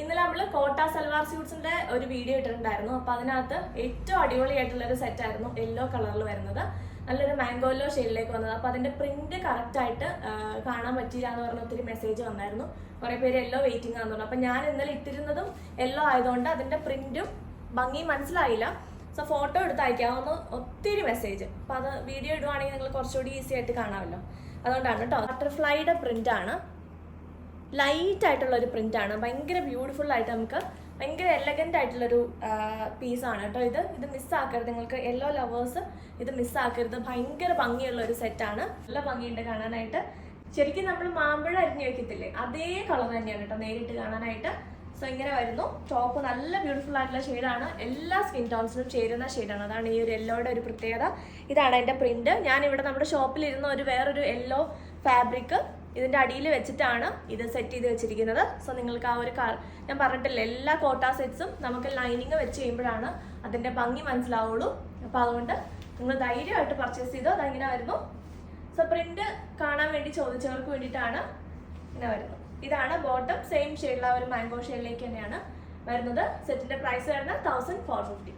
ഇന്നലെ നമ്മൾ കോട്ട സൽവാർ സ്യൂട്ട്സിന്റെ ഒരു വീഡിയോ ഇട്ടിട്ടുണ്ടായിരുന്നു. അപ്പൊ അതിനകത്ത് ഏറ്റവും അടിപൊളിയായിട്ടുള്ള ഒരു സെറ്റ് ആയിരുന്നു യെല്ലോ കളറിൽ വരുന്നത്. നല്ലൊരു മാംഗോല്ലോ ഷെയ്ഡിലേക്ക് വന്നത്. അപ്പൊ അതിന്റെ പ്രിന്റ് കറക്റ്റ് ആയിട്ട് കാണാൻ പറ്റിയില്ല എന്ന് പറഞ്ഞ ഒത്തിരി മെസ്സേജ് വന്നായിരുന്നു. കുറെ പേര് യെല്ലോ വെയിറ്റിംഗ് ആണെന്ന് പറഞ്ഞു. അപ്പൊ ഞാൻ ഇന്നലെ ഇട്ടിരുന്നതും യെല്ലോ ആയതുകൊണ്ട് അതിന്റെ പ്രിന്റും ഭംഗിയും മനസ്സിലായില്ല. സോ ഫോട്ടോ എടുത്ത് അയക്കാവുന്ന ഒത്തിരി മെസ്സേജ്. അപ്പൊ അത് വീഡിയോ ഇടുവാണെങ്കിൽ നിങ്ങൾ കുറച്ചുകൂടി ഈസി ആയിട്ട് കാണാമല്ലോ. അതുകൊണ്ടാണ് കേട്ടോ. ബട്ടർഫ്ലൈയുടെ പ്രിന്റ് ആണ്, ലൈറ്റ് ആയിട്ടുള്ള ഒരു പ്രിന്റ് ആണ്. ഭയങ്കര ബ്യൂട്ടിഫുൾ ആയിട്ട് നമുക്ക് ഭയങ്കര എലഗന്റ് ആയിട്ടുള്ളൊരു പീസാണ് കേട്ടോ. ഇത് മിസ്സാക്കരുത്. നിങ്ങൾക്ക് യെല്ലോ ലവേഴ്സ് ഇത് മിസ്സാക്കരുത്. ഭയങ്കര ഭംഗിയുള്ള ഒരു സെറ്റാണ്. നല്ല ഭംഗിയുണ്ട് കാണാനായിട്ട്. ശരിക്കും നമ്മൾ മാമ്പഴ അരിഞ്ഞു വെക്കത്തില്ലേ, അതേ കളർ തന്നെയാണ് കേട്ടോ നേരിട്ട് കാണാനായിട്ട്. സോ ഇങ്ങനെ വരുന്നു. ടോപ്പ് നല്ല ബ്യൂട്ടിഫുൾ ആയിട്ടുള്ള ഷെയ്ഡാണ്. എല്ലാ സ്കിൻ ടോൺസിനും ചേരുന്ന ഷെയ്ഡാണ്. അതാണ് ഈ ഒരു യെല്ലോയുടെ ഒരു പ്രത്യേകത. ഇതാണ് അതിന്റെ പ്രിന്റ്. ഞാനിവിടെ നമ്മുടെ ഷോപ്പിലിരുന്ന വേറൊരു യെല്ലോ ഫാബ്രിക് ഇതിന്റെ അടിയിൽ വെച്ചിട്ടാണ് ഇത് സെറ്റ് ചെയ്ത് വെച്ചിരിക്കുന്നത്. സോ നിങ്ങൾക്ക് ആ ഒരു ഞാൻ പറഞ്ഞിട്ടില്ല, എല്ലാ കോട്ട സെറ്റ്സും നമുക്ക് ലൈനിങ് വെച്ച് ചെയ്യുമ്പോഴാണ് അതിന്റെ ഭംഗി മനസ്സിലാവുള്ളൂ. അപ്പൊ അതുകൊണ്ട് നിങ്ങൾ ധൈര്യമായിട്ട് പർച്ചേസ് ചെയ്തോ. അതങ്ങനെ വരുന്നു. സോ പ്രിന്റ് കാണാൻ വേണ്ടി ചോദിച്ചവർക്ക് വേണ്ടിയിട്ടാണ് ഇങ്ങനെ വരുന്നത്. ഇതാണ് ബോട്ടം. സെയിം ഷെയ്ഡിലുള്ള ഒരു മാംഗോ ഷെയ്ഡിലേക്ക് തന്നെയാണ് വരുന്നത്. സെറ്റിന്റെ പ്രൈസ് വരുന്നത് 1450.